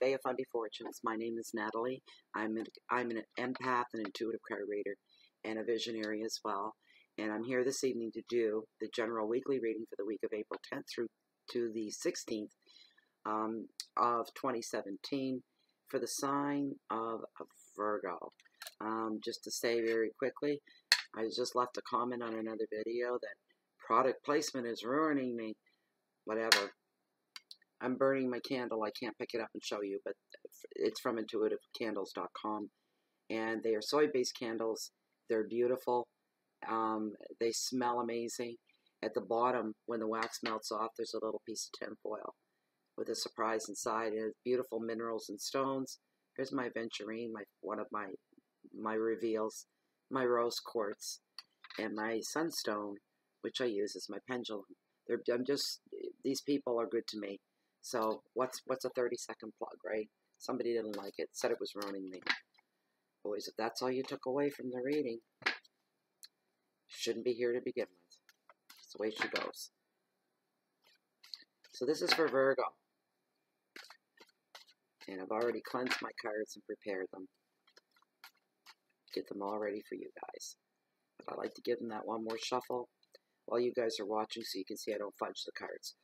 Day of Fundy Fortunes. My name is Natalie. I'm an empath, an intuitive card reader, and a visionary as well. And I'm here this evening to do the general weekly reading for the week of April 10th through to the 16th of 2017 for the sign of Virgo. Just to say very quickly, I just left a comment on another video that product placement is ruining me. Whatever. I'm burning my candle. I can't pick it up and show you, but it's from intuitivecandles.com. And they are soy-based candles. They're beautiful. They smell amazing. At the bottom, when the wax melts off, there's a little piece of tin foil with a surprise inside. It has beautiful minerals and stones. Here's my aventurine, one of my reveals, my rose quartz, and my sunstone, which I use as my pendulum. These people are good to me. So what's a 30-second plug, right? Somebody didn't like it, said it was ruining me. Boys, if that's all you took away from the reading, shouldn't be here to begin with. That's the way she goes. So this is for Virgo. And I've already cleansed my cards and prepared them. Get them all ready for you guys. But I like to give them that one more shuffle while you guys are watching so you can see I don't fudge the cards.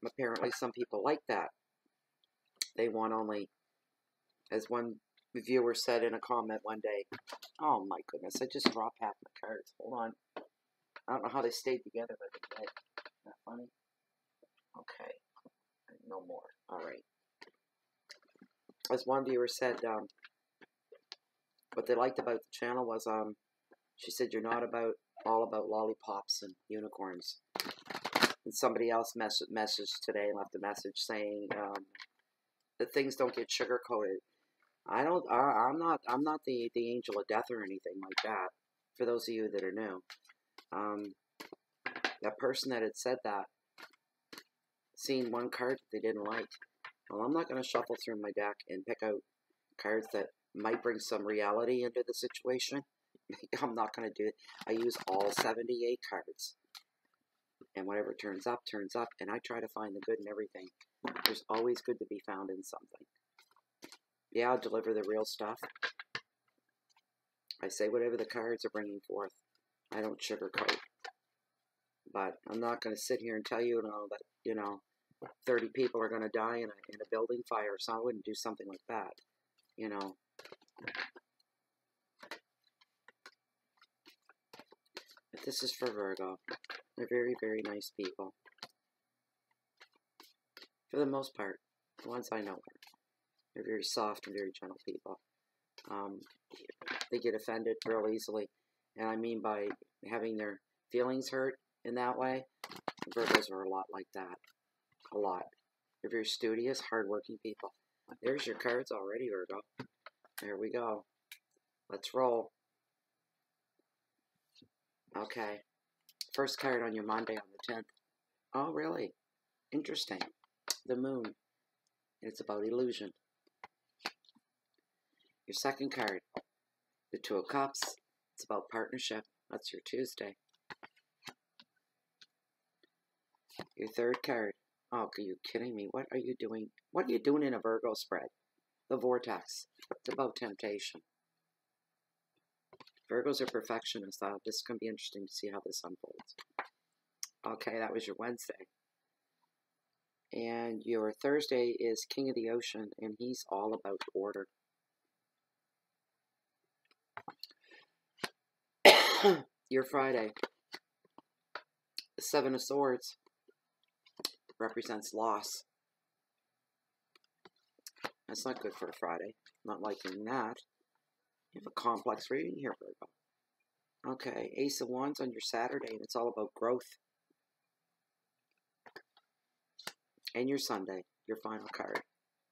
Apparently some people like that. They want only, as one viewer said in a comment one day, oh my goodness, I just dropped half my cards. Hold on. I don't know how they stayed together, but they did. Isn't that funny? Okay. No more. Alright. As one viewer said, what they liked about the channel was, she said, you're not all about lollipops and unicorns. And somebody else messaged today, left a message saying that things don't get sugar coated. I'm not the angel of death or anything like that. For those of you that are new, that person that had said that, seen one card that they didn't like. Well, I'm not going to shuffle through my deck and pick out cards that might bring some reality into the situation. I'm not going to do it. I use all 78 cards. And whatever turns up, and I try to find the good in everything. There's always good to be found in something. Yeah, I'll deliver the real stuff. I say whatever the cards are bringing forth. I don't sugarcoat. But I'm not going to sit here and tell you, that, 30 people are going to die in a building fire, so I wouldn't do something like that, But this is for Virgo. They're very, very nice people. For the most part, the ones I know are. They're very soft and very gentle people. They get offended real easily. And I mean by having their feelings hurt in that way. Virgos are a lot like that. A lot. They're very studious, hardworking people. There's your cards already, Virgo. There we go. Let's roll. Okay. First card on your Monday on the 10th. Oh, really? Interesting. The moon. It's about illusion. Your second card. The Two of Cups. It's about partnership. That's your Tuesday. Your third card. Oh, are you kidding me? What are you doing? What are you doing in a Virgo spread? The Vortex. It's about temptation. Virgos are perfectionists. This is going to be interesting to see how this unfolds. Okay, that was your Wednesday. And your Thursday is King of the Ocean, and he's all about order. Your Friday, the Seven of Swords, represents loss. That's not good for a Friday. Not liking that. You have a complex reading here, Virgo. Okay, Ace of Wands on your Saturday, and it's all about growth. And your Sunday, your final card.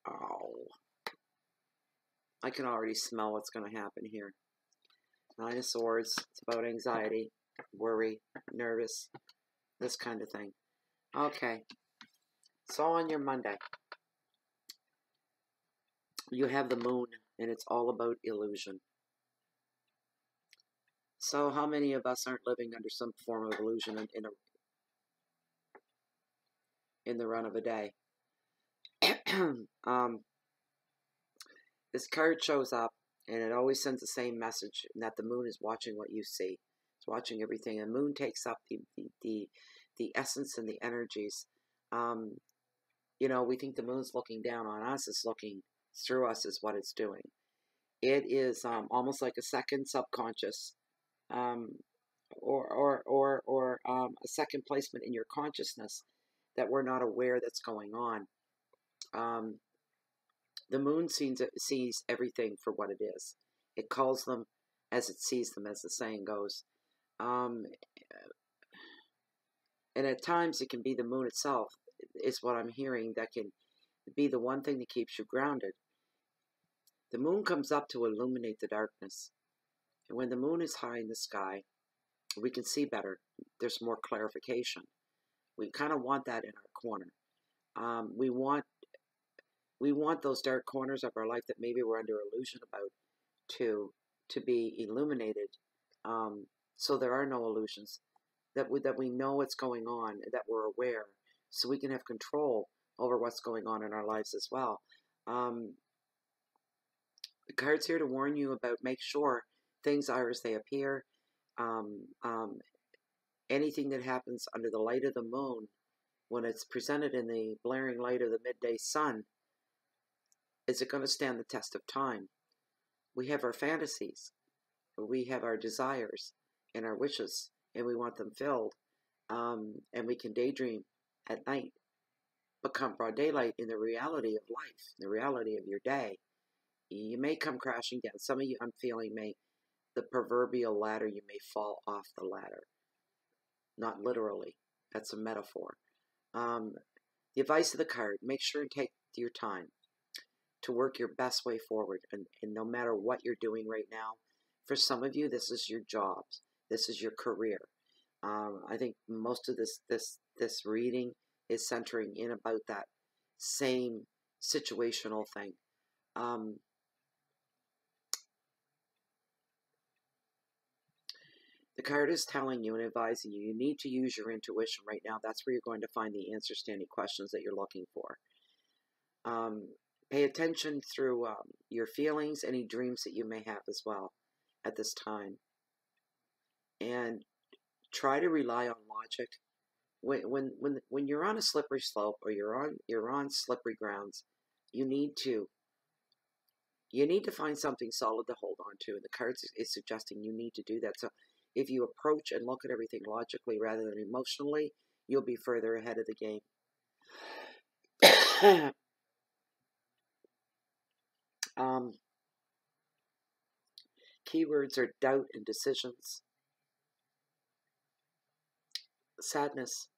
Oh. I can already smell what's going to happen here. Nine of Swords, it's about anxiety, worry, nervous, this kind of thing. Okay. So on your Monday, you have the moon, and it's all about illusion. So how many of us aren't living under some form of illusion in the run of a day? This card shows up, and it always sends the same message, and that the moon is watching what you see. It's watching everything. And the moon takes up the essence and the energies. You know, we think the moon's looking down on us. It's looking through us is what it's doing. It is almost like a second subconscious, or a second placement in your consciousness that we're not aware that's going on. The moon sees everything for what it is. It calls them as it sees them, as the saying goes. And at times it can be the moon itself, is what I'm hearing, that can be the one thing that keeps you grounded. The moon comes up to illuminate the darkness. And when the moon is high in the sky, we can see better. There's more clarification. We kind of want that in our corner. We want those dark corners of our life that maybe we're under illusion about to be illuminated. So there are no illusions. That we know what's going on, that we're aware, so we can have control over what's going on in our lives as well. The card's here to warn you about, make sure things are as they appear. Anything that happens under the light of the moon, when it's presented in the blaring light of the midday sun, is it going to stand the test of time? We have our fantasies, we have our desires and our wishes, and we want them filled. And we can daydream at night, but come broad daylight, in the reality of life, the reality of your day, you may come crashing down. Some of you, I'm feeling, the proverbial ladder, you may fall off the ladder. Not literally. That's a metaphor. The advice of the card, make sure and take your time to work your best way forward. And no matter what you're doing right now, for some of you, this is your jobs. This is your career. I think most of this reading is centering in about that same situational thing. The card is telling you and advising you, you need to use your intuition right now. That's where you're going to find the answers to any questions that you're looking for. Pay attention through your feelings, any dreams that you may have as well at this time. And try to rely on logic. When you're on a slippery slope, or you're on slippery grounds, you need to find something solid to hold on to, and the card is suggesting you need to do that. So if you approach and look at everything logically rather than emotionally, you'll be further ahead of the game. Keywords are doubt, indecisions, sadness,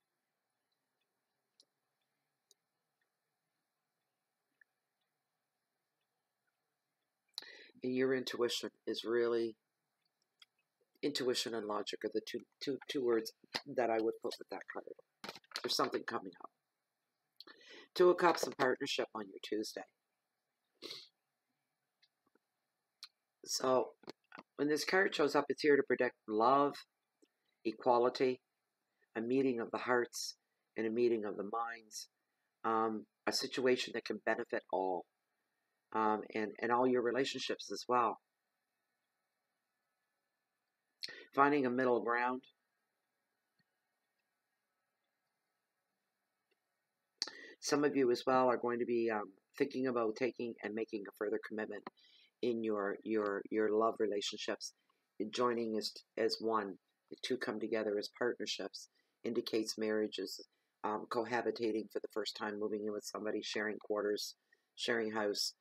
and your intuition is really, intuition and logic are the two words that I would put with that card. There's something coming up. Two of Cups and partnership on your Tuesday. So when this card shows up, it's here to predict love, equality, a meeting of the hearts and a meeting of the minds, a situation that can benefit all, and all your relationships as well. Finding a middle ground. Some of you as well are going to be thinking about taking and making a further commitment in your love relationships. Joining as one. The two come together as partnerships. Indicates marriages, cohabitating for the first time, moving in with somebody, sharing quarters, sharing house.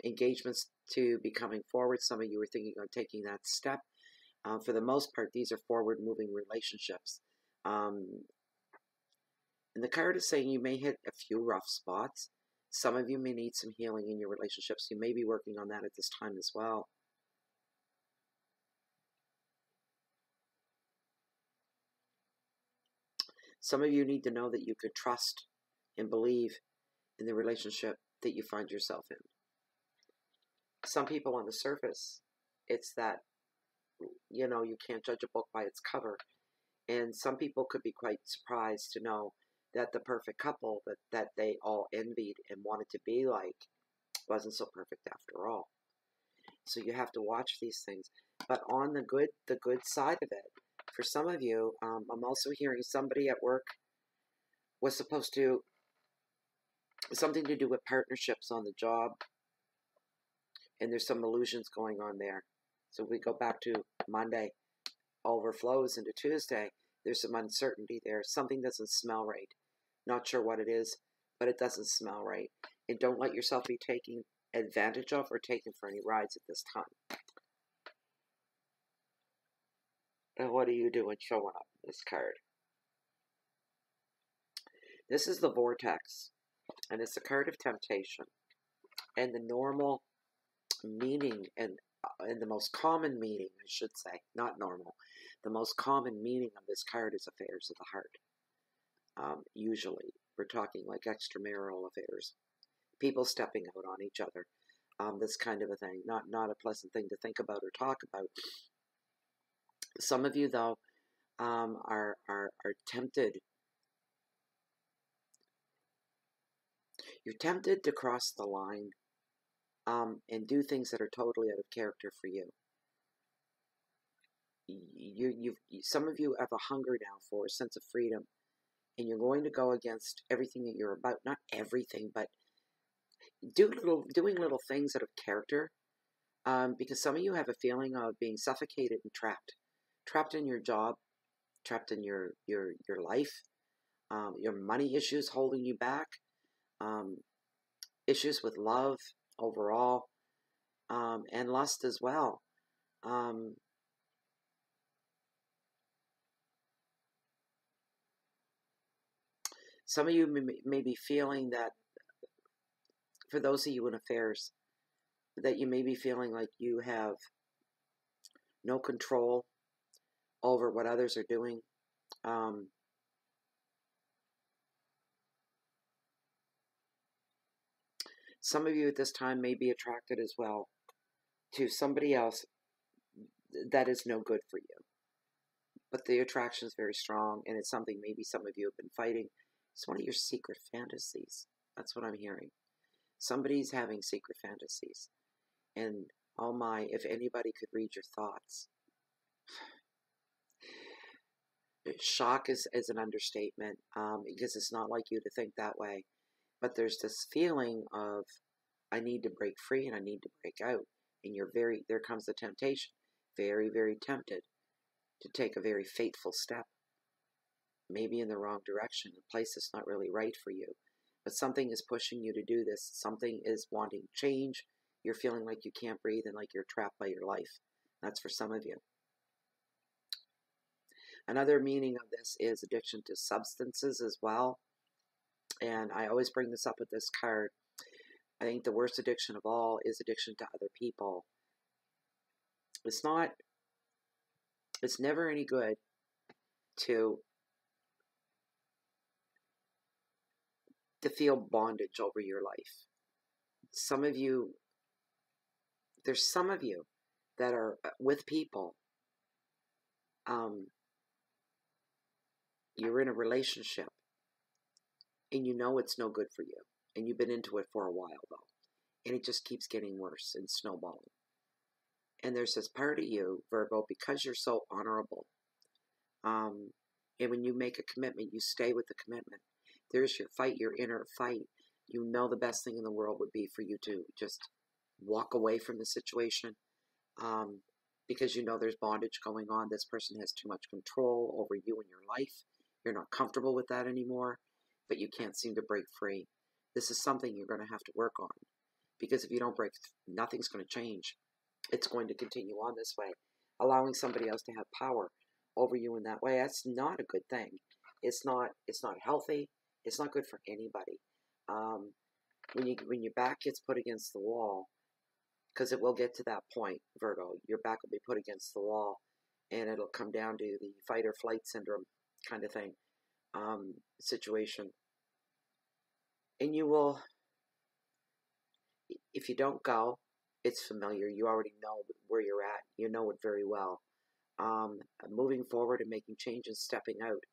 Engagements to be coming forward. Some of you are thinking of taking that step. For the most part, these are forward-moving relationships. And the card is saying you may hit a few rough spots. Some of you may need some healing in your relationships. You may be working on that at this time as well. Some of you need to know that you can trust and believe in the relationship that you find yourself in. Some people on the surface, it's that, you know, you can't judge a book by its cover. And some people could be quite surprised to know that the perfect couple that they all envied and wanted to be like wasn't so perfect after all. So you have to watch these things. But on the good side of it, for some of you, I'm also hearing somebody at work was supposed to, something to do with partnerships on the job, and there's some illusions going on there. So we go back to Monday, overflows into Tuesday. There's some uncertainty there. Something doesn't smell right. Not sure what it is, but it doesn't smell right. And don't let yourself be taken advantage of or taken for any rides at this time. And what are you doing showing up in this card? This is the vortex, and it's a card of temptation. And the normal meaning, and the most common meaning, I should say, not normal, the most common meaning of this card is affairs of the heart. Usually, we're talking like extramarital affairs, people stepping out on each other, this kind of a thing. Not a pleasant thing to think about or talk about. Some of you, though, are tempted. You're tempted to cross the line and do things that are totally out of character for you. Some of you have a hunger now for a sense of freedom, and you're going to go against everything that you're about. Not everything, but doing little things out of character, because some of you have a feeling of being suffocated and trapped in your job, trapped in your life, your money issues holding you back, issues with love overall, and lust as well. Some of you may be feeling that, for those of you in affairs, that you may be feeling like you have no control over what others are doing. Some of you at this time may be attracted as well to somebody else that is no good for you. But the attraction is very strong, and it's something maybe some of you have been fighting. It's one of your secret fantasies. That's what I'm hearing. Somebody's having secret fantasies. And, oh my, if anybody could read your thoughts. Shock is an understatement, because it's not like you to think that way. But there's this feeling of, I need to break free and I need to break out. And there comes the temptation. Very, very tempted to take a very fateful step. Maybe in the wrong direction, a place that's not really right for you. But something is pushing you to do this. Something is wanting change. You're feeling like you can't breathe and like you're trapped by your life. That's for some of you. Another meaning of this is addiction to substances as well. And I always bring this up with this card. I think the worst addiction of all is addiction to other people. It's never any good to feel bondage over your life. There's some of you that are with people. You're in a relationship and you know it's no good for you. And you've been into it for a while though. And it just keeps getting worse and snowballing. And there's this part of you, Virgo, because you're so honorable. And when you make a commitment, you stay with the commitment. There's your fight, your inner fight. You know the best thing in the world would be for you to just walk away from the situation, because you know there's bondage going on. This person has too much control over you and your life. You're not comfortable with that anymore, but you can't seem to break free. This is something you're going to have to work on, because if you don't break, nothing's going to change. It's going to continue on this way, allowing somebody else to have power over you in that way. That's not a good thing. It's not healthy. It's not good for anybody. When your back gets put against the wall, because it will get to that point, Virgo, your back will be put against the wall, and it'll come down to the fight or flight syndrome kind of thing, situation. And you will, if you don't go, it's familiar. You already know where you're at. You know it very well. Moving forward and making changes, stepping out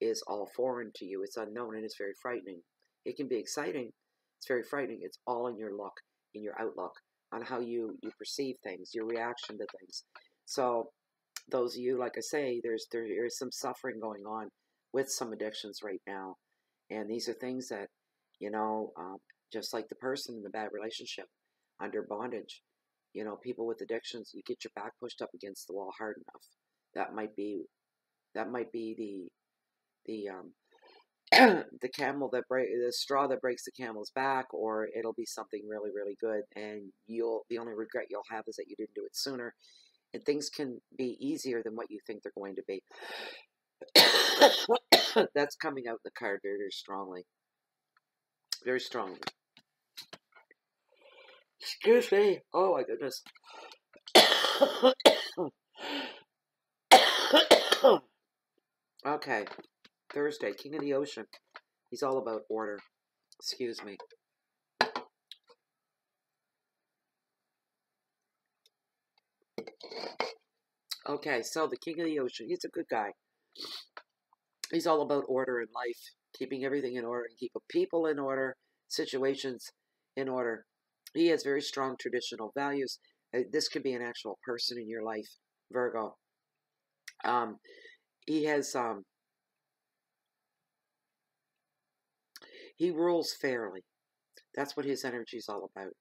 is all foreign to you. It's unknown and it's very frightening. It can be exciting. It's very frightening. It's all in your look, in your outlook, on how you perceive things, your reaction to things. So those of you, like I say, there is some suffering going on with some addictions right now. And these are things that, just like the person in the bad relationship under bondage, people with addictions, you get your back pushed up against the wall hard enough. That might be the the straw that breaks the camel's back, or it'll be something really, really good. And the only regret you'll have is that you didn't do it sooner. And things can be easier than what you think they're going to be. That's coming out in the card very, very strongly. Very strongly. Excuse me. Oh my goodness. Okay. Thursday, King of the Ocean. He's all about order. Excuse me. Okay, so the King of the Ocean, he's a good guy. He's all about order in life, keeping everything in order and keeping people in order, situations in order. He has very strong traditional values. This could be an actual person in your life, Virgo. He has, he rules fairly. That's what his energy is all about.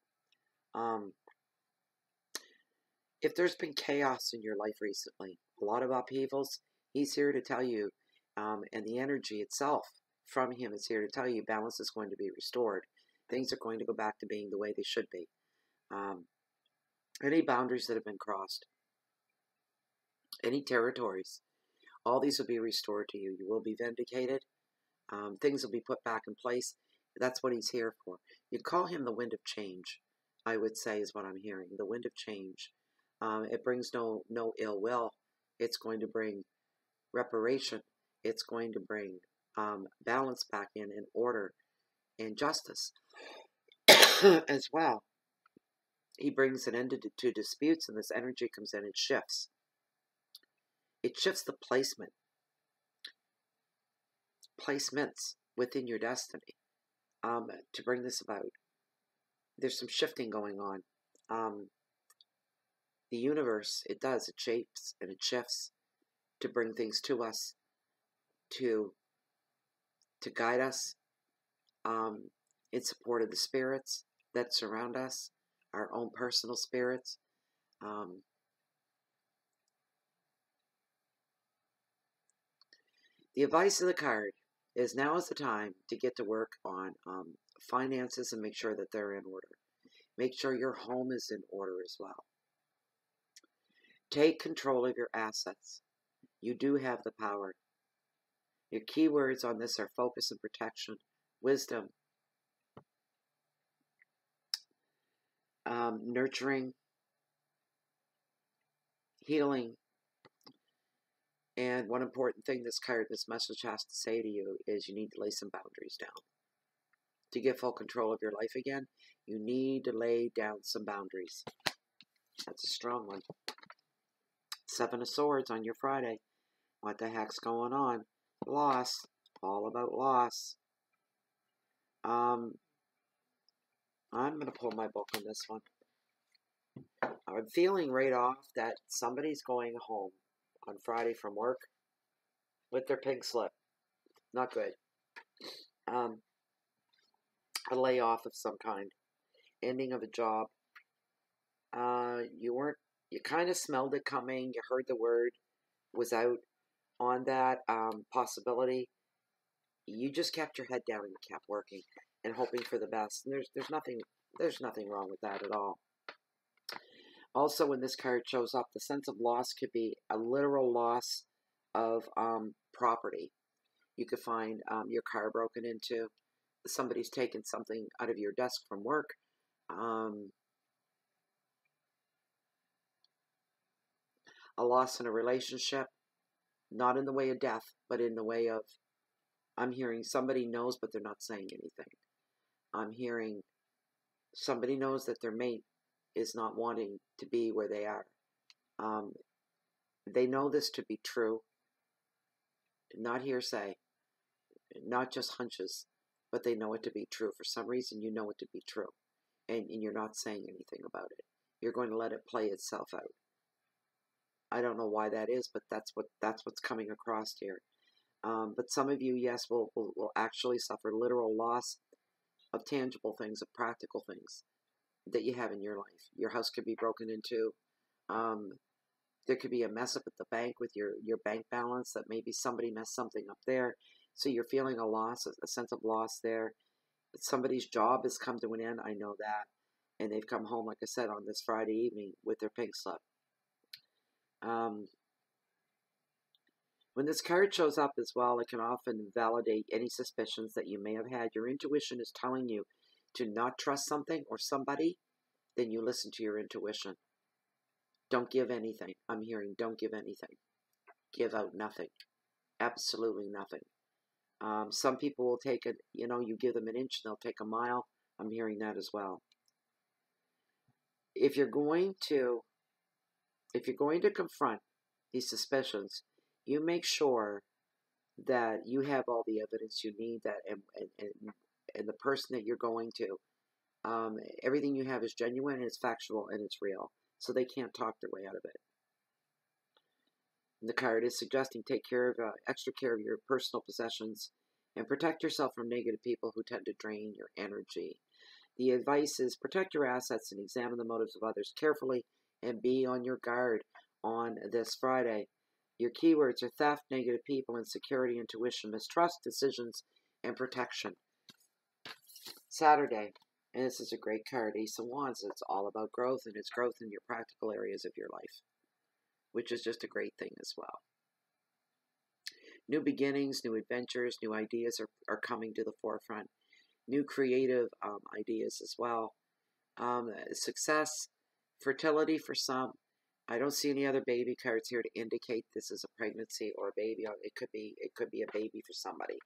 If there's been chaos in your life recently, a lot of upheavals, he's here to tell you, and the energy itself from him is here to tell you balance is going to be restored. Things are going to go back to being the way they should be. Any boundaries that have been crossed, any territories, all these will be restored to you. You will be vindicated. Things will be put back in place. That's what he's here for. You call him the wind of change, I would say, is what I'm hearing. The wind of change. It brings no ill will. It's going to bring reparation. It's going to bring balance back in and order and justice as well. He brings an end to disputes, and this energy comes in and shifts. It shifts the placements within your destiny to bring this about. There's some shifting going on. The universe, it shapes and it shifts to bring things to us, to guide us in support of the spirits that surround us, our own personal spirits. The advice of the card is now is the time to get to work on finances and make sure that they're in order. Make sure your home is in order as well. Take control of your assets. You do have the power. Your keywords on this are focus and protection, wisdom, nurturing, healing. And one important thing this message has to say to you is you need to lay some boundaries down. To get full control of your life again, you need to lay down some boundaries. That's a strong one. 7 of Swords on your Friday. What the heck's going on? Loss. All about loss. I'm going to pull my book on this one. I'm feeling right off that somebody's going home on Friday from work with their pink slip. Not good. A layoff of some kind. Ending of a job. You kind of smelled it coming. You heard the word was out on that possibility. You just kept your head down and kept working and hoping for the best. And there's nothing wrong with that at all. Also, when this card shows up, the sense of loss could be a literal loss of property. You could find your car broken into. Somebody's taken something out of your desk from work. A loss in a relationship, not in the way of death, but in the way of, I'm hearing somebody knows, but they're not saying anything. I'm hearing somebody knows that their mate is not wanting to be where they are. They know this to be true, not hearsay. not just hunches, but they know it to be true. For some reason, you know it to be true, and you're not saying anything about it. You're going to let it play itself out. I don't know why that is, but that's what's coming across here. But some of you, yes, will actually suffer literal loss of tangible things, of practical things that you have in your life. Your house could be broken into. There could be a mess up at the bank with your bank balance, that maybe somebody messed something up there. So you're feeling a loss, a sense of loss there. Somebody's job has come to an end, I know that. And they've come home, like I said, on this Friday evening with their pink slip. When this card shows up as well, it can often validate any suspicions that you may have had. Your intuition is telling you to not trust something or somebody, then you listen to your intuition. Don't give anything. I'm hearing don't give anything. Give out nothing. Absolutely nothing. Some people will take it, you give them an inch, they'll take a mile. I'm hearing that as well. If you're going to confront these suspicions, you make sure that you have all the evidence you need, that and the person that you're going to, everything you have is genuine and it's factual and it's real, so they can't talk their way out of it. And the card is suggesting take extra care of your personal possessions and protect yourself from negative people who tend to drain your energy. The advice is protect your assets and examine the motives of others carefully and be on your guard on this Friday. Your keywords are theft, negative people, insecurity, intuition, mistrust, decisions, and protection. Saturday, and this is a great card, Ace of Wands. It's all about growth, and it's growth in your practical areas of your life, which is just a great thing as well. New beginnings, new adventures, new ideas are coming to the forefront. New creative ideas as well. Success, fertility for some. I don't see any other baby cards here to indicate this is a pregnancy or a baby. It could be a baby for somebody.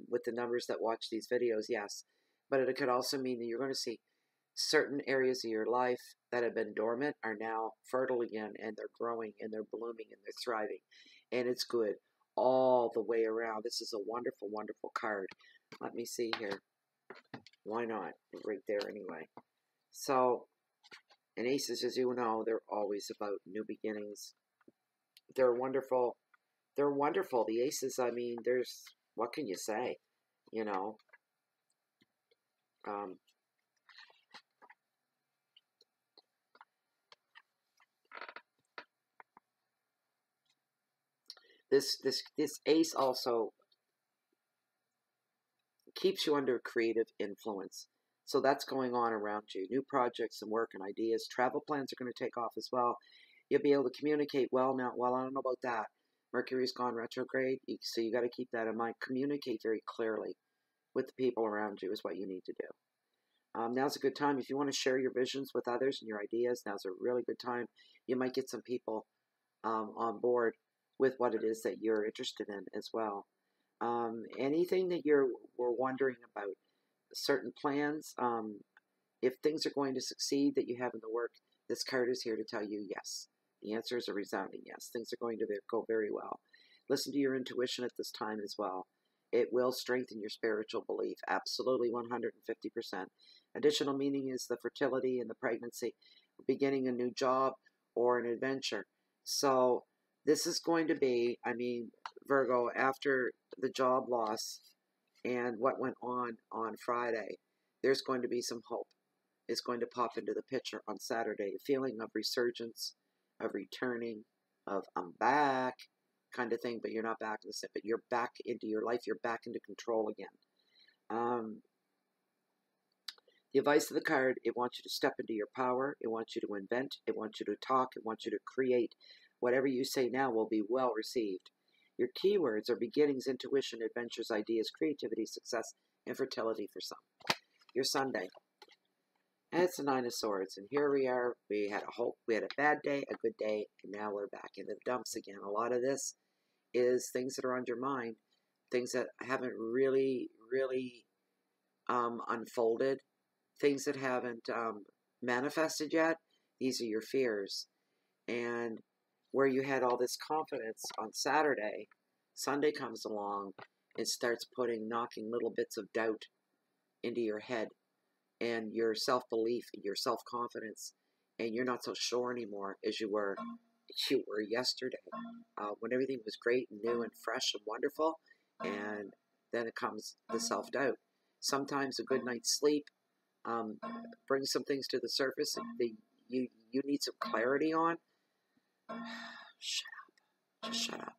With the numbers that watch these videos, yes. But it could also mean that you're going to see certain areas of your life that have been dormant are now fertile again, and they're growing and they're blooming and they're thriving. And it's good all the way around. This is a wonderful, wonderful card. Let me see here. Why not? Right there anyway. So, and aces, as you know, they're always about new beginnings. They're wonderful. They're wonderful. The aces, I mean, what can you say? This ace also keeps you under creative influence. So that's going on around you. New projects and work and ideas. Travel plans are going to take off as well. You'll be able to communicate well now. Well, I don't know about that. Mercury's gone retrograde, so you got to keep that in mind. Communicate very clearly with the people around you is what you need to do. Now's a good time. If you want to share your visions with others and your ideas, now's a really good time. You might get some people on board with what it is that you're interested in as well. Anything that we're wondering about, certain plans, if things are going to succeed that you have in the work, this card is here to tell you yes. The answer is a resounding yes. Things are going to go very well. Listen to your intuition at this time as well. It will strengthen your spiritual belief, absolutely 150%. Additional meaning is the fertility and the pregnancy, beginning a new job or an adventure. So this is going to be, Virgo, after the job loss and what went on Friday, there's going to be some hope. It's going to pop into the picture on Saturday. A feeling of resurgence, of returning, of I'm back kind of thing, but you're not back in the same, but you're back into your life. You're back into control again. The advice of the card, it wants you to step into your power. It wants you to invent. It wants you to talk. It wants you to create. Whatever you say now will be well received. Your keywords are beginnings, intuition, adventures, ideas, creativity, success, and fertility for some. Your Sunday. And it's the Nine of Swords. And here we are. We had a bad day, a good day, and now we're back in the dumps again. A lot of this is things that are on your mind, things that haven't really unfolded, things that haven't manifested yet. These are your fears. And where you had all this confidence on Saturday, Sunday comes along, and starts knocking little bits of doubt into your head and your self-belief, your self-confidence, and you're not so sure anymore as you were yesterday, when everything was great and new and fresh and wonderful, and then it comes the self-doubt. Sometimes a good night's sleep brings some things to the surface that you need some clarity on. Shut up. Just shut up.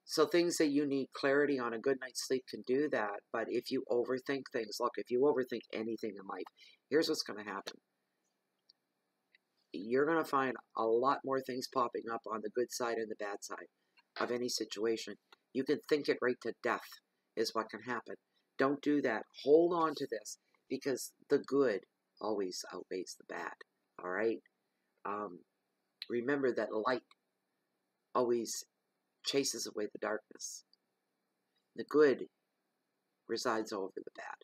So things that you need clarity on, a good night's sleep can do that. But if you overthink things, look, if you overthink anything in life, here's what's going to happen. You're going to find a lot more things popping up on the good side and the bad side of any situation. You can think it right to death is what can happen. Don't do that. Hold on to this, because the good always outweighs the bad. All right? Remember that light always chases away the darkness. The good resides over the bad.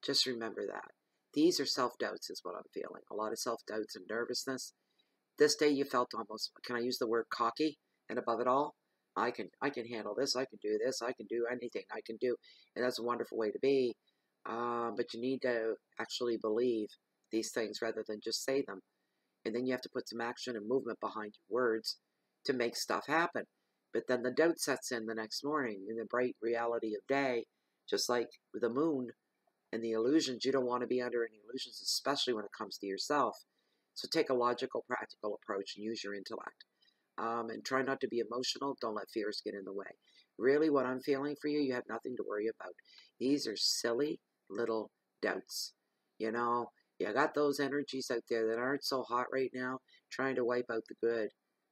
Just remember that. These are self-doubts is what I'm feeling. A lot of self-doubts and nervousness. This day you felt almost, can I use the word cocky? And above it all, I can handle this. I can do this. I can do anything. I can do. And that's a wonderful way to be. But you need to actually believe these things rather than just say them. And then you have to put some action and movement behind your words to make stuff happen. But then the doubt sets in the next morning in the bright reality of day, just like with the moon and the illusions. You don't want to be under any illusions, especially when it comes to yourself. So take a logical, practical approach and use your intellect. And try not to be emotional. Don't let fears get in the way. Really, what I'm feeling for you, you have nothing to worry about. These are silly little doubts. You know, you got those energies out there that aren't so hot right now, trying to wipe out the good.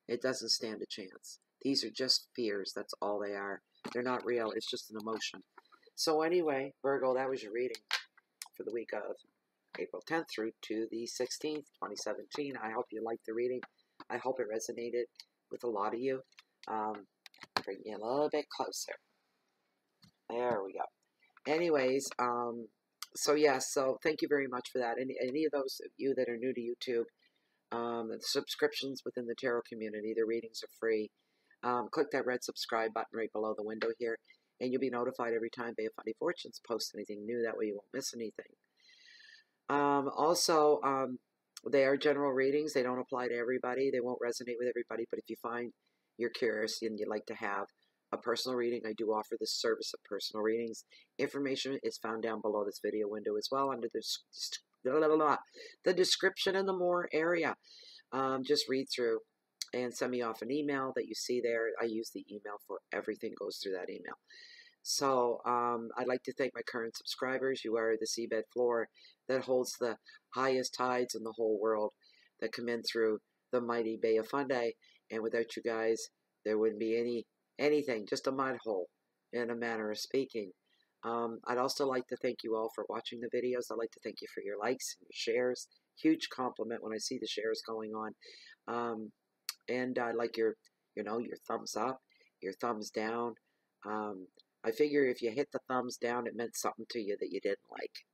It doesn't stand a chance. These are just fears. That's all they are. They're not real. It's just an emotion. So anyway, Virgo, that was your reading for the week of April 10th through to the 16th, 2017. I hope you liked the reading. I hope it resonated with a lot of you. Bring you a little bit closer. There we go. Anyways, so thank you very much for that. Any of those of you that are new to YouTube, the subscriptions within the tarot community, the readings are free. Click that red subscribe button right below the window here, and you'll be notified every time Bay of Funny Fortunes posts anything new. That way you won't miss anything. Also, they are general readings. They don't apply to everybody. They won't resonate with everybody. But if you find you're curious and you'd like to have a personal reading, I do offer the service of personal readings. Information is found down below this video window as well under the description in the more area. Just read through and send me off an email that you see there. I use the email for everything goes through that email. So I'd like to thank my current subscribers. You are the seabed floor that holds the highest tides in the whole world that come in through the mighty Bay of Fundy. And without you guys, there wouldn't be anything, just a mud hole in a manner of speaking. I'd also like to thank you all for watching the videos. I'd like to thank you for your likes and your shares. Huge compliment when I see the shares going on. And I like your thumbs up, your thumbs down. I figure if you hit the thumbs down, it meant something to you that you didn't like.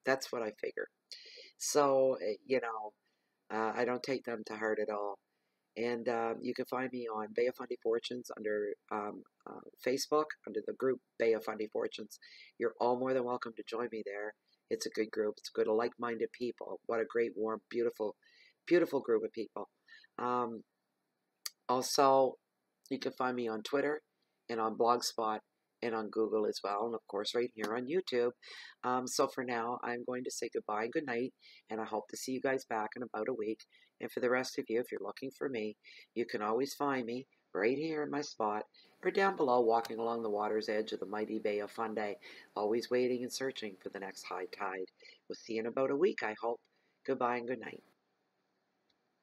That's what I figure. So, I don't take them to heart at all. And you can find me on Bay of Fundy Fortunes under Facebook, under the group Bay of Fundy Fortunes. You're all more than welcome to join me there. It's a good group. It's good, like-minded people. What a great, warm, beautiful, beautiful group of people. Also, you can find me on Twitter and on Blogspot and on Google as well, and of course right here on YouTube. So for now, I'm going to say goodbye and good night, and I hope to see you guys back in about a week. And for the rest of you, if you're looking for me, you can always find me right here in my spot, or down below walking along the water's edge of the mighty Bay of Fundy, always waiting and searching for the next high tide. We'll see you in about a week, I hope. Goodbye and good night.